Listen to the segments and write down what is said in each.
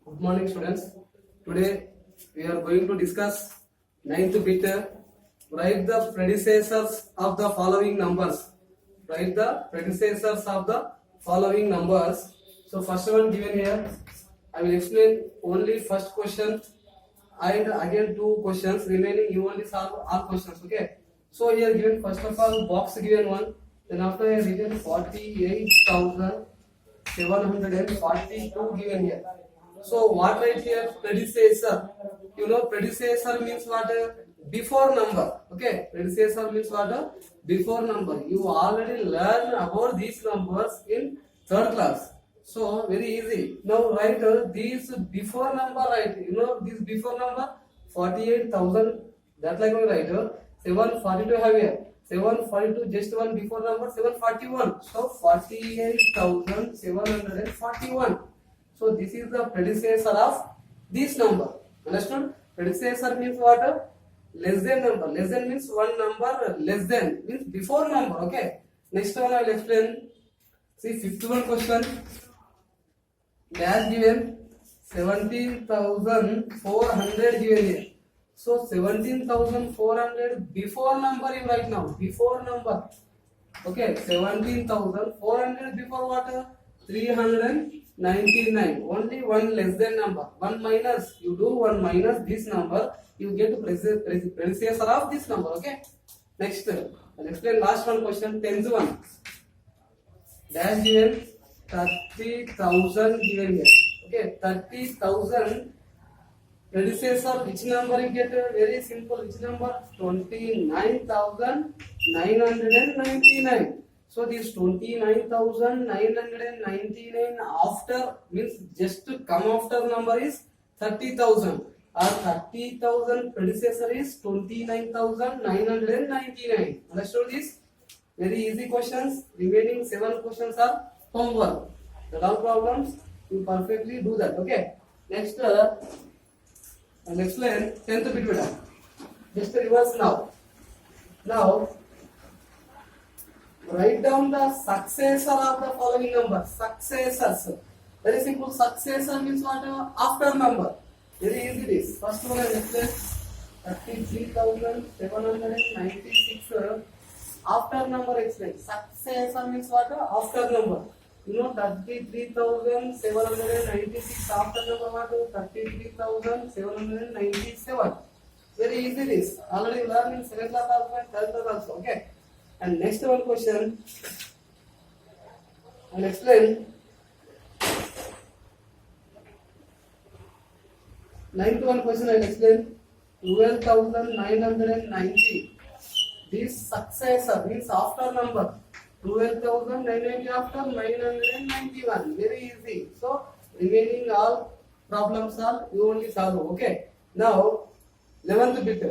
Good morning, students. Today we are going to discuss ninth bit. Write the predecessors of the following numbers. Write the predecessors of the following numbers. So first one given here. I will explain only first question and again two questions. Remaining you only solve all questions. Okay. So here given first of all box given one. Then after I written 48,742 given here. So what right here? Predecessor. You know predecessor means what? Before number. Okay. Predecessor means what? Before number. You already learned about these numbers in third class. So very easy. Now write these before number. Right. You know this before number 48,000. That like we write 742 have here. 742 just one before number 741. So 48,741. So this is the predecessor of this number. Understood? Predecessor means what? Less than number. Less than means one number less than means before number. Okay. Next one I will explain. See 51 question. Dash given 17,400 given here. So 17,400 before number you write now. Before number. Okay. 17,400 before what? 399. Only one less than number. One minus. You do one minus this number. You get predecessor of this number. Okay. Next. I'll explain last one question. 10th one. Dash given 30,000 given here. Okay. 30,000. Predecessor, which number you get? Very simple. Which number? 29,999. So this 29,999 after means just to come after number is 30,000. Or 30,000 predecessor is 29,999. Understood this? Very easy questions. Remaining 7 questions are homework. The all problems you perfectly do that. Okay. Next. I'll explain 10th bit beta. Just reverse now. Now, write down the successor of the following number. Successors. Very simple. Successor means what? After number. Very easy this. First one I'll explain. 33,796. After number explain. Successor means what? After number. You know 33,796 after number what? 33,797. Very easy this. Already learned in 7th class also and 3rd class also. Okay. And next one question. I'll explain. 9th one question I'll explain. 12,990. This successor means after number. 12,990 after 991. Very easy. So remaining all problems are you only solve. Okay. Now 11th bit.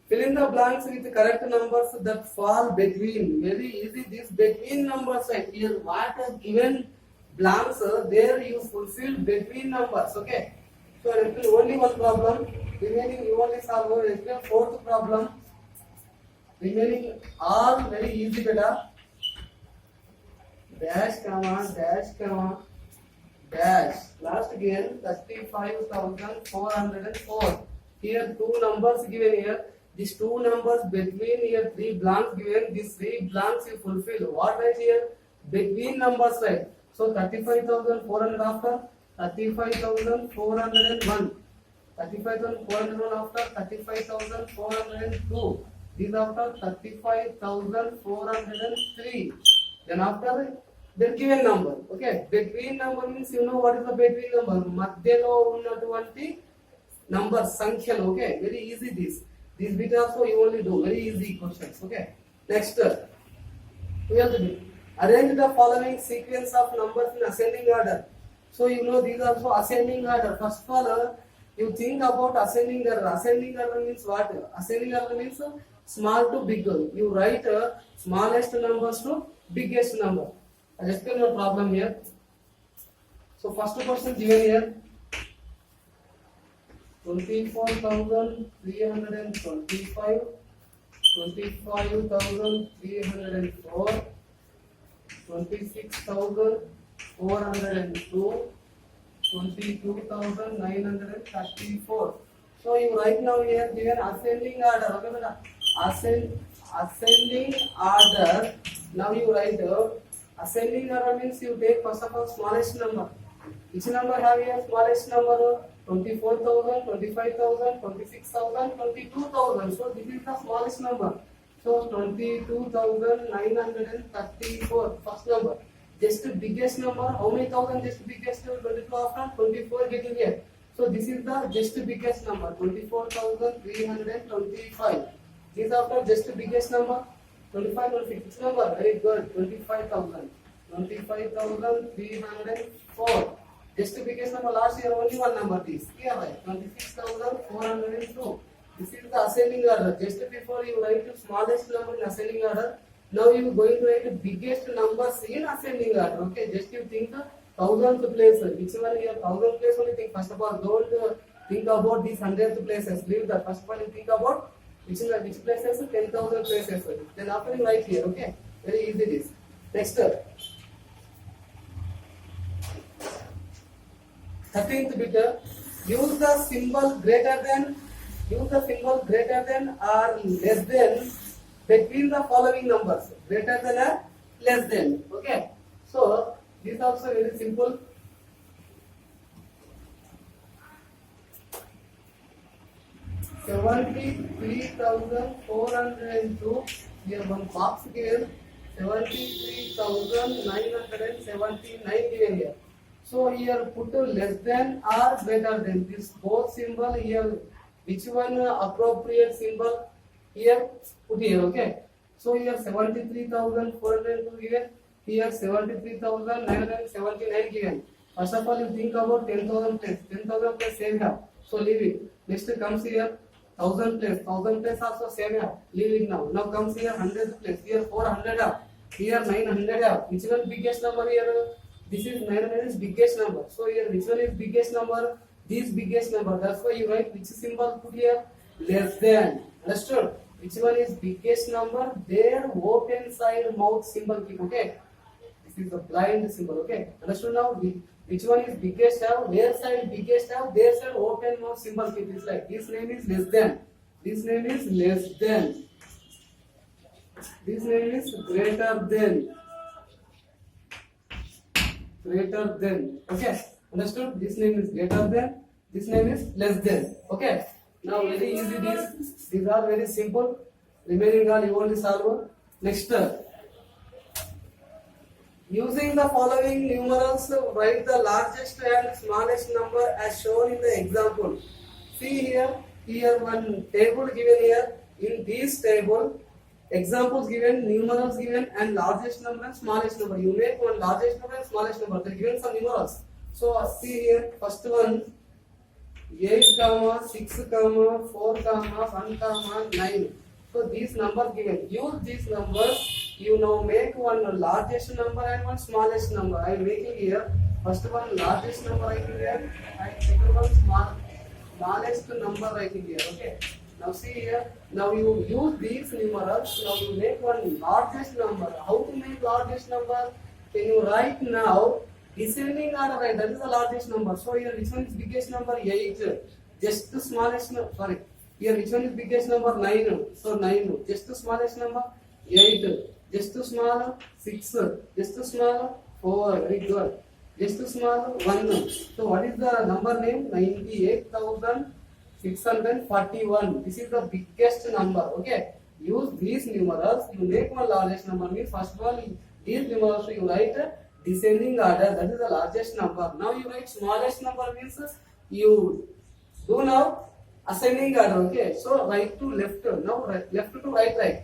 Fill in the blanks with correct numbers that fall between. Very easy. This between numbers right here. What are given blanks there you fulfill between numbers. Okay. So I will only one problem. Remaining you only solve. Fourth problem. Remaining all very easy beta. Dash comma dash. Last again 35,404. Here two numbers given here. These two numbers between here three blanks given. These three blanks you fulfill. What right here? Between numbers right. So 35,400 after 35,401. 35,401 after 35,402. This after 35,403. Then after the given number. Okay. Between number means you know what is the between number. మధ్యలో ఉన్నటువంటి number సంఖ్యలు. Okay. Very easy this. This bit also you only do. Very easy questions. Okay. Next. We have to do. Arrange the following sequence of numbers in ascending order. So you know these are also ascending order. First of all, you think about ascending order. Ascending order means what? Ascending order means small to big. You write smallest numbers to biggest number. I'll explain your problem here. So first question given here 24,325, 25,304, 26,402, 22,934. So you write now here given ascending order. Okay, beta? Ascending order. Now you write ascending order means you take first of all smallest number. Which number have here smallest number? 24,000, 25,000, 26,000, 22,000. So this is the smallest number. So 22,934 first number. Just biggest number. How many thousand just biggest? 22 after 24 getting here. So this is the just biggest number. 24,325. This after just biggest number. 25 or 6 number. Very good. 25,000. 25,304. Just biggest number last year only one number this. Yeah, right. 26,402. This is the ascending order. Just before you write the smallest number in ascending order, now you are going to write the biggest numbers in ascending order. Okay, just you think thousandth place. Which one here? Thousandth place only think. First of all, don't think about these hundredth places. Leave that. First of all, you think about which places? 10,000 places. Then after you write here. Okay, very easy this. Next. 13th bit. Use the symbol greater than. Use the symbol greater than or less than between the following numbers. Greater than or less than. Okay. So this also very simple. $73,402. Here one box given. 73,979 given here. So here put less than or greater than. This both symbol here. Which one appropriate symbol here? Put here. Okay. So here 73,402 given. Here 73,979 given. First of all, you think about 10,000 place. 10,000 place same here. So leave it. Next comes here 1,000 place. 1,000 place also same here. Leave it now. Now comes here 100 place. Here 400 here. Here 900 here. Which one biggest number here? This is 900 is biggest number. So here which one is biggest number? This biggest number. That's why you write which symbol put here? Less than. Understood? Which one is biggest number? Their open side mouth symbol keep. Okay. This is the blind symbol. Okay. Understood now? Which one is biggest have? Their side biggest have. Their side open mouth symbol keep. It's like this name is less than. This name is less than. This name is greater than. Greater than. Okay. Understood? This name is greater than. This name is less than. Okay. Now very easy these. These are very simple. Remaining all you only solve. Next. Using the following numerals, write the largest and smallest number as shown in the example. See here. Here one table given here. In this table, examples given, numerals given, and largest number and smallest number. You make one largest number and smallest number. They are given some numerals. So see here, first one 8, 6, 4, 1, 9. So these numbers given. Use these numbers. You now make one largest number and one smallest number. I am making here. First one largest number writing here. And second one smallest number writing here. Okay. Now see here. Now you use these numerals. Now you make one largest number. How to make largest number? Can you write now? Descending order, right? That is the largest number. So here which one is biggest number? 8. Just the smallest number. Sorry. Here which one is biggest number? 9. So 9. Just the smallest number? 8. Just the small 6. Just the small 4. Very good. Just the small 1. So what is the number name? 98,641. This is the biggest number. Okay. Use these numerals. You make one largest number. Means first of all these numerals you write descending order. That is the largest number. Now you write smallest number means you do now ascending order. Okay. So right to left. Now left to right.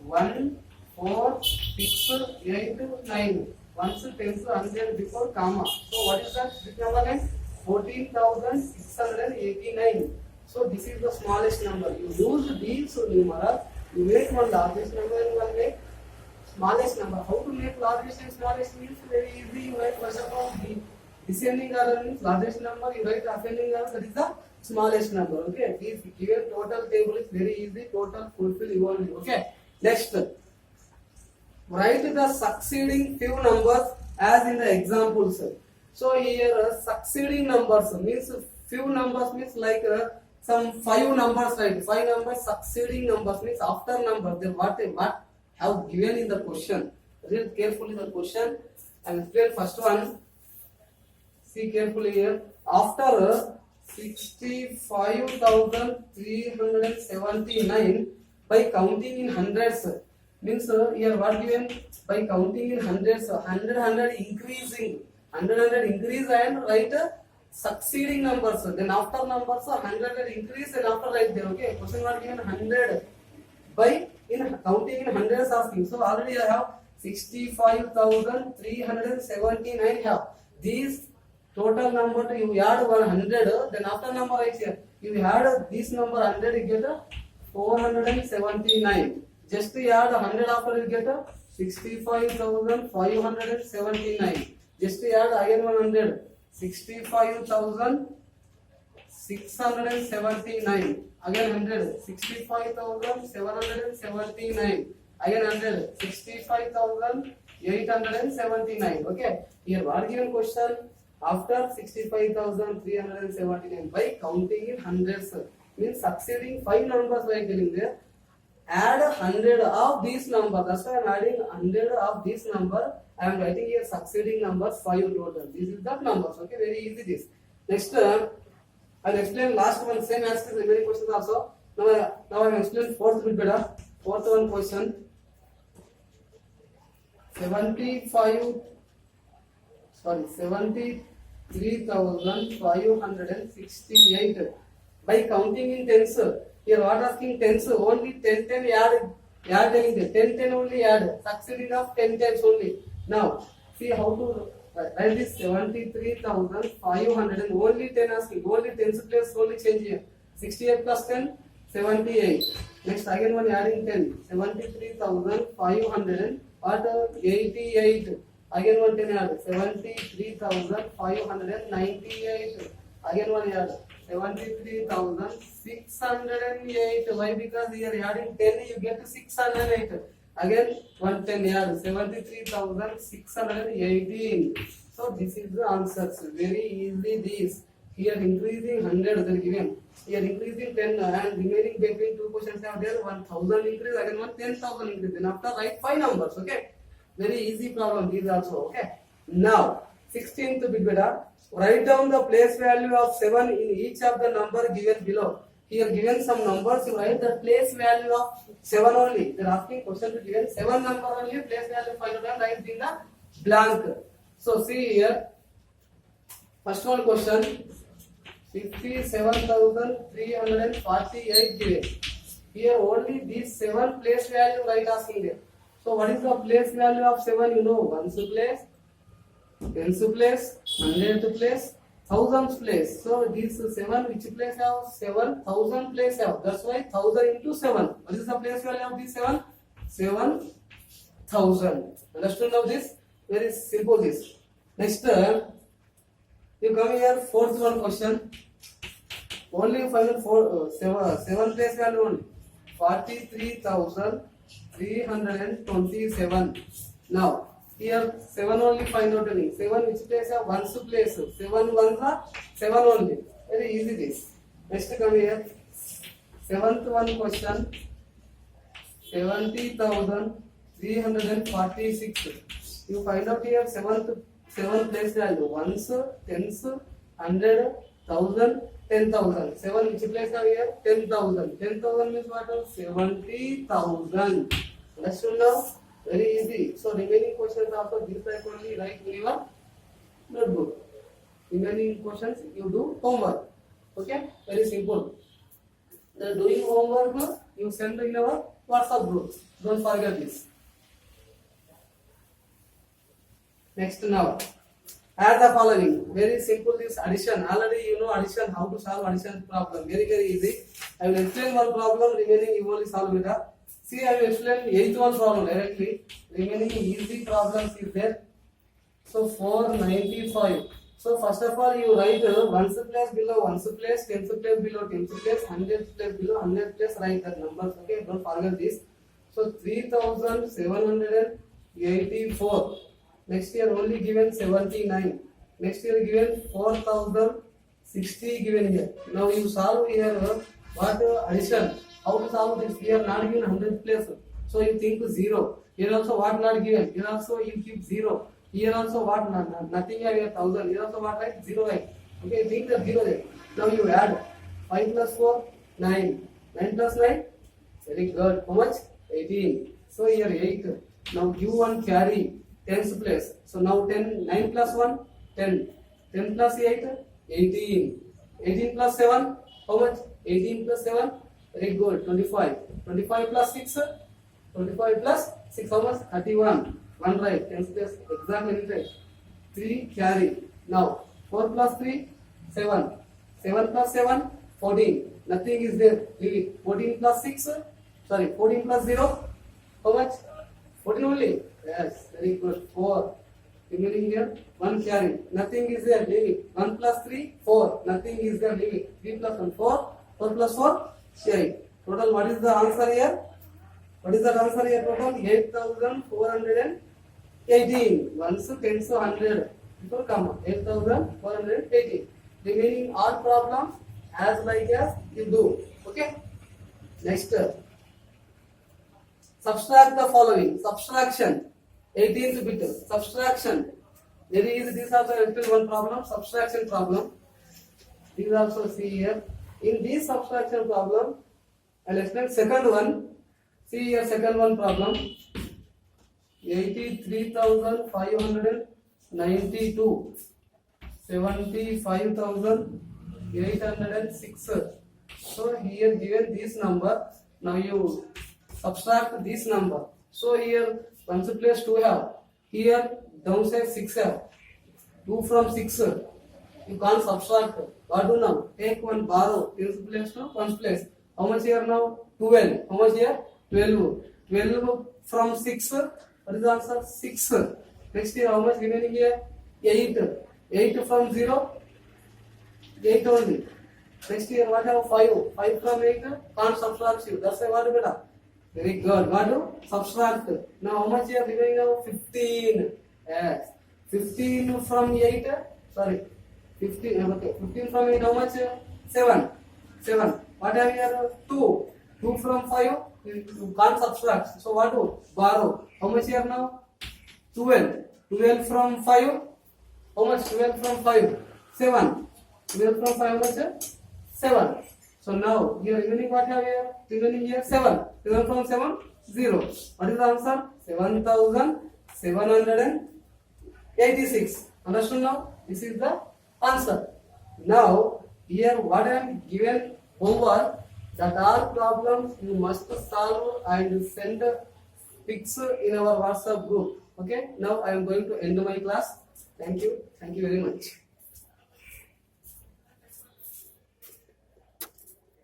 1, 4, 6, 8, 9. Once 10 100 before comma. So what is that? This number name? 14,689. So this is the smallest number. You use these numerals. You make one largest number and one make smallest number. How to make largest and smallest means very easy. You write first of all the descending order means largest number. You write ascending order, that is the smallest number. Okay. This given total table is very easy. Total fulfill you only. Okay. Next. Write the succeeding few numbers as in the examples. So here succeeding numbers means few numbers means like some 5 numbers, right? 5 numbers succeeding numbers means after number. Then what have given in the question? Read carefully the question and explain first one. See carefully here. After 65,379 by counting in hundreds means here what given by counting in hundreds, 100 increasing, 100 increase and write succeeding numbers. Then after numbers 100 increase and after write there. Okay, question what given 100 by in counting in hundreds asking. So already I have 65,379 have these. Total number you add 100, then after number right here, you add this number 100, you get 479. Just to add 100 after you get 65,579. Just to add again 100, 65,679. Again 100, 65,779. Again 100, 65,879. Okay, here what given question? After 65,379 by counting in hundreds means succeeding 5 numbers by getting there. Add 100 of this number. That's why I am adding 100 of this number. I am writing here succeeding numbers 5 total. This is that numbers. Okay, very easy this. Next, I will explain last one. Same as the remaining questions also. Now I will explain fourth bit better. Fourth one question. 73,568 by counting in tens. Here what asking tens? Only 10 add telling there. 10 only add. Succeeding of 10 times only. Now see how to write this 73,500 and only 10 asking. Only tens place only change here. 68 plus 10, 78. Next again one adding 10. 73,500 and what 88. Again one 10 add 73,598. Again one add 73,608. Why? Because here adding 10 you get 608. Again one 10 add 73,618. So this is the answers. Very easy this. Here increasing 100 they given. Here increasing 10 and remaining between two questions are there. 1,000 increase again one 10,000 increase. Then after write 5 numbers. Okay. Very easy problem these also. Okay. Now 16th bit beta. Write down the place value of 7 in each of the number given below. Here given some numbers, you write the place value of 7 only. They are asking question to given 7 number only, place value 5 and write in the blank. So see here. First one question. 57,348 given. Here only these 7 place value write asking there. So what is the place value of 7? You know, ones place, tens place, hundredth place, thousands place. So these 7 which place have 7,000 place have. That's why 1,000 into 7. What is the place value of these 7? 7,000. Understood now this? Very simple this. Next, you come here fourth one question. Only you find 7 place value only. 43,327. Now here 7 only find out only. 7 which place have ones place. 7 ones are 7 only. Very easy this. Next come here. Seventh one question. 70,346. You find out here 7 place value. Ones, tens, 100, 1,000, 10,000. 7 which place are here? 10,000. 10,000 means what? 70,000. Understood now? Very easy. So remaining questions also this type only write in your notebook. Remaining questions you do homework. Okay? Very simple. The doing homework you send in our WhatsApp group. Don't forget this. Next now. Add the following. Very simple this addition. Already you know addition, how to solve addition problem. Very easy. I will explain one problem, remaining you only solve it up. See, I will explain 8th one problem directly. Remaining easy problems is there. So 495. So first of all you write ones place below ones place, tens place below tens place, hundreds place below hundreds place, write the numbers. Okay, don't forget this. So 3,784. Next year only given 79. Next here given 4060 given here. Now you solve here what addition. How to solve this? Here not given 100 place. So you think 0. Here also what not given. Here also you keep 0. Here also what nothing here 1000. Here also what right 0 right. Okay, think the 0 there. Now you add 5 plus 4 9. 9 plus 9. Very good. How much? 18. So here 8. Now give one carry 10th place. So now 10 9 plus 1 10. 10 plus 8 18. 18 plus 7 how much? 18 plus 7 very good 25. 25 plus 6 25 plus 6 how much? 31. 1 right 10th place exactly right. 3 carry. Now 4 plus 3 7. 7 plus 7 14. Nothing is there. Leave it. 14 plus 6 sorry 14 plus 0 how much? 14 only. Yes, very good. 4. Remaining here 1 carry. Nothing is there. Leave it. 1 plus 3 4. Nothing is there. Leave it. 3 plus 1 4. 4 plus 4 8. Total what is the answer here? What is the answer here? Total 8418. Once 10 to 100 before comma 8418. Remaining all problems as like as you do. Okay. Next. Subtract the following. Subtraction. 18th bit. Subtraction. Very easy. These are the still one problem. Subtraction problem. These also see here. In this subtraction problem, I'll explain second one. See here second one problem. 83,592. 75,806. So here given this number. Now you subtract this number. So here ones place 2 have. Here downside 6 have. 2 from 6. You can't subtract. What do now? Take one borrow. Tens place to ones place. How much here now? 12. How much here? 12. 12 from 6. What is the answer? 6. Next here how much remaining here? 8. 8 from 0. 8 only. Next here what have 5? 5 from 8. Can't subtract you. That's why what beta? Very good. What do? Subtract. Now how much here remaining now? 15. Yes. 15 from 8. Sorry. 15. Okay. 15 from 8 how much? 7. 7. What have here? 2. 2 from 5. You can't subtract. So what do? Borrow. How much here now? 12. 12 from 5. How much? 12 from 5. 7. 12 from 5 how much? 7. So now here remaining what have here? Remaining here 7. 7 from 7 0. What is the answer? 7,786. Understood now? This is the answer. Now here what I am given homework that all problems you must solve and send pics in our WhatsApp group. Okay. Now I am going to end my class. Thank you. Thank you very much.